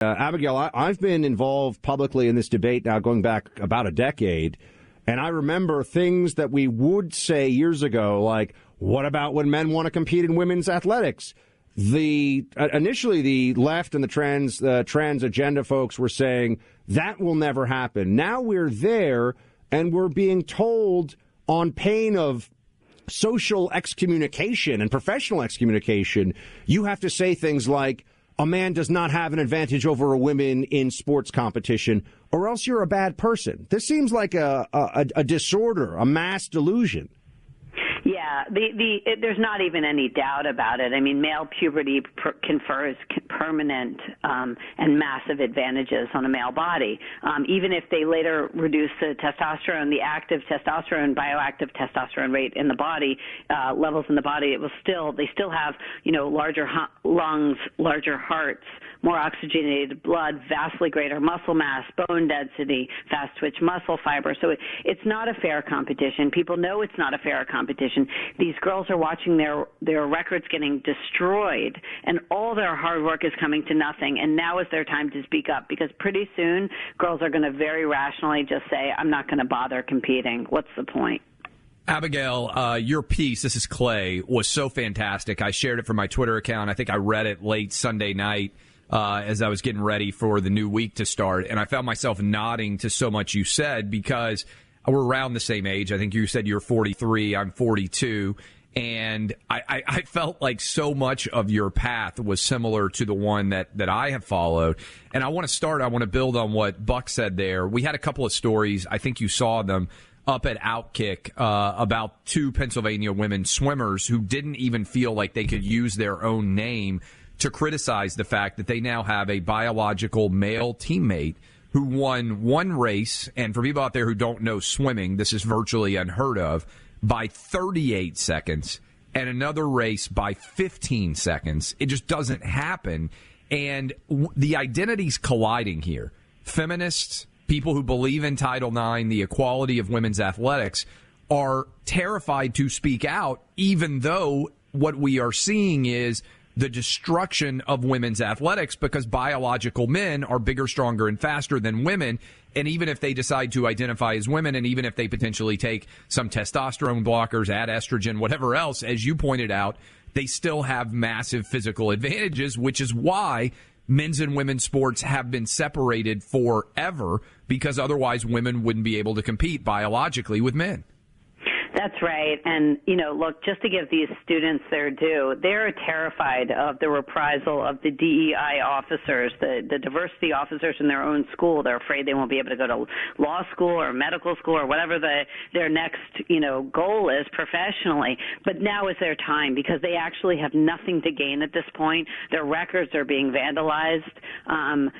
Abigail, I've been involved publicly in this debate now going back about a decade, and I remember things that we would say years ago, like, what about when men want to compete in women's athletics? Initially, the left and the trans agenda folks were saying that will never happen. Now we're there, and we're being told on pain of social excommunication and professional excommunication, you have to say things like, a man does not have an advantage over a woman in sports competition, or else you're a bad person. This seems like a disorder, a mass delusion. Yeah, there's not even any doubt about it. I mean, male puberty confers permanent and massive advantages on a male body. Even if they later reduce the testosterone, the active testosterone, bioactive testosterone rate in the body, levels in the body, they still have, larger lungs, larger hearts, more oxygenated blood, vastly greater muscle mass, bone density, fast twitch muscle fiber. So it's not a fair competition. People know it's not a fair competition. These girls are watching their records getting destroyed, and all their hard work is coming to nothing. And now is their time to speak up, because pretty soon girls are going to very rationally just say, I'm not going to bother competing. What's the point? Abigail, your piece, this is Clay, was so fantastic. I shared it from my Twitter account. I think I read it late Sunday night as I was getting ready for the new week to start. And I found myself nodding to so much you said, because we're around the same age. I think you said you're 43, I'm 42. And I felt like so much of your path was similar to the one that I have followed. And I want to build on what Buck said there. We had a couple of stories, I think you saw them, up at Outkick about two Pennsylvania women swimmers who didn't even feel like they could use their own name to criticize the fact that they now have a biological male teammate who won one race, and for people out there who don't know swimming, this is virtually unheard of, by 38 seconds, and another race by 15 seconds. It just doesn't happen. And the identities colliding here. Feminists, people who believe in Title IX, the equality of women's athletics, are terrified to speak out, even though what we are seeing is the destruction of women's athletics, because biological men are bigger, stronger, and faster than women. And even if they decide to identify as women, and even if they potentially take some testosterone blockers, add estrogen, whatever else, as you pointed out, they still have massive physical advantages, which is why men's and women's sports have been separated forever, because otherwise women wouldn't be able to compete biologically with men. That's right. And, look, just to give these students their due, they're terrified of the reprisal of the DEI officers, the diversity officers in their own school. They're afraid they won't be able to go to law school or medical school or whatever their next, goal is professionally. But now is their time, because they actually have nothing to gain at this point. Their records are being vandalized.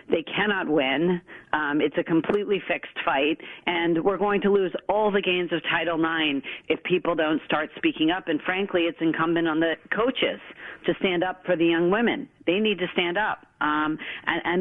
They cannot win. It's a completely fixed fight, and we're going to lose all the gains of Title IX if people don't start speaking up. And frankly, it's incumbent on the coaches to stand up for the young women. They need to stand up. And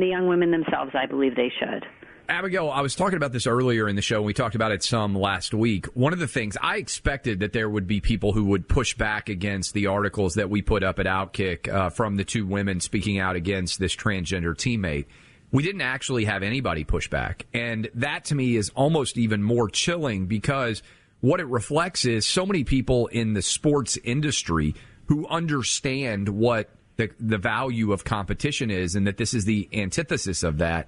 the young women themselves, I believe they should. Abigail, I was talking about this earlier in the show, and we talked about it some last week. One of the things, I expected that there would be people who would push back against the articles that we put up at Outkick from the two women speaking out against this transgender teammate. We didn't actually have anybody push back. And that, to me, is almost even more chilling, because what it reflects is so many people in the sports industry who understand what the value of competition is, and that this is the antithesis of that,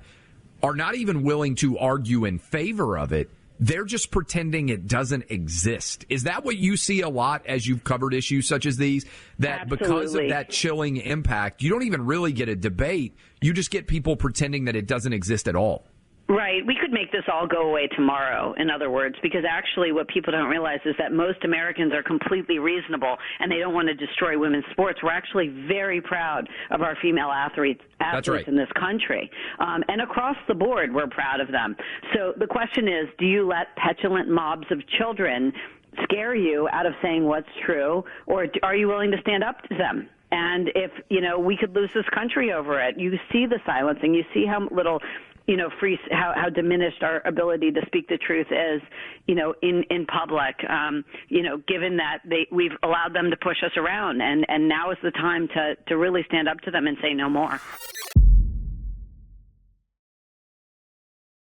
are not even willing to argue in favor of it. They're just pretending it doesn't exist. Is that what you see a lot as you've covered issues such as these? That Absolutely. Because of that chilling impact, you don't even really get a debate. You just get people pretending that it doesn't exist at all. Right. We could make this all go away tomorrow, in other words, because actually what people don't realize is that most Americans are completely reasonable, and they don't want to destroy women's sports. We're actually very proud of our female athletes right. in this country. And across the board, we're proud of them. So the question is, do you let petulant mobs of children scare you out of saying what's true, or are you willing to stand up to them? And if, we could lose this country over it. You see the silencing. You see how little how diminished our ability to speak the truth is, in public, given that we've allowed them to push us around. And now is the time to really stand up to them and say no more.